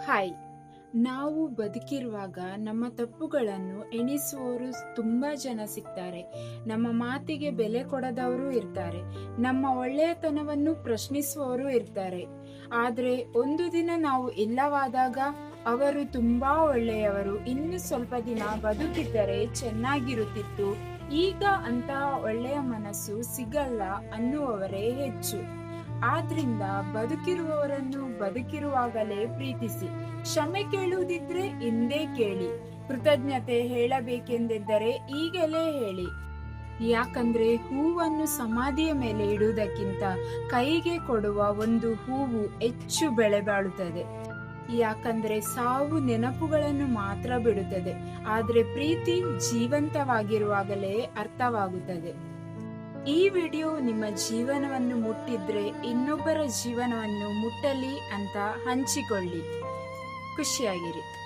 Hi. ನಾವು ಬದುಕಿರುವಾಗ ನಮ್ಮ ತಪ್ಪುಗಳನ್ನು ಎಣಿಸುವವರು ತುಂಬ ಜನ ಸಿಗ್ತಾರೆ. ನಮ್ಮ ಮಾತಿಗೆ ಬೆಲೆ ಕೊಡದವರು ಇರ್ತಾರೆ. ನಮ್ಮ ಒಳ್ಳೆಯತನವನ್ನು ಪ್ರಶ್ನಿಸುವವರು ಇರ್ತಾರೆ. ಆದರೆ ಒಂದು ದಿನ ನಾವು ಇಲ್ಲವಾದಾಗ ಅವರು ತುಂಬಾ ಒಳ್ಳೆಯವರು, ಇನ್ನು ಸ್ವಲ್ಪ ದಿನ ಬದುಕಿದ್ದರೆ ಚೆನ್ನಾಗಿರುತ್ತಿತ್ತು, ಈಗ ಅಂತಹ ಒಳ್ಳೆಯ ಮನಸ್ಸು ಸಿಗಲ್ಲ ಅನ್ನುವವರೇ ಹೆಚ್ಚು. ಆದ್ರಿಂದ ಬದುಕಿರುವವರನ್ನು ಬದುಕಿರುವಾಗಲೇ ಪ್ರೀತಿಸಿ. ಕ್ಷಮೆ ಕೇಳುವುದಿದ್ರೆ ಇಂದೇ ಕೇಳಿ. ಕೃತಜ್ಞತೆ ಹೇಳಬೇಕೆಂದಿದ್ದರೆ ಈಗಲೇ ಹೇಳಿ. ಯಾಕಂದ್ರೆ ಹೂವನ್ನು ಸಮಾಧಿಯ ಮೇಲೆ ಇಡುವುದಕ್ಕಿಂತ ಕೈಗೆ ಕೊಡುವ ಒಂದು ಹೂವು ಹೆಚ್ಚು ಬೆಲೆ ಬಾಳುತ್ತದೆ. ಯಾಕಂದ್ರೆ ಸಾವು ನೆನಪುಗಳನ್ನು ಮಾತ್ರ ಬಿಡುತ್ತದೆ, ಆದ್ರೆ ಪ್ರೀತಿ ಜೀವಂತವಾಗಿರುವಾಗಲೇ ಅರ್ಥವಾಗುತ್ತದೆ. ಈ ವಿಡಿಯೋ ನಿಮ್ಮ ಜೀವನವನ್ನು ಮುಟ್ಟಿದ್ರೆ ಇನ್ನೊಬ್ಬರ ಜೀವನವನ್ನು ಮುಟ್ಟಲಿ ಅಂತ ಹಂಚಿಕೊಳ್ಳಿ. ಖುಷಿಯಾಗಿರಿ.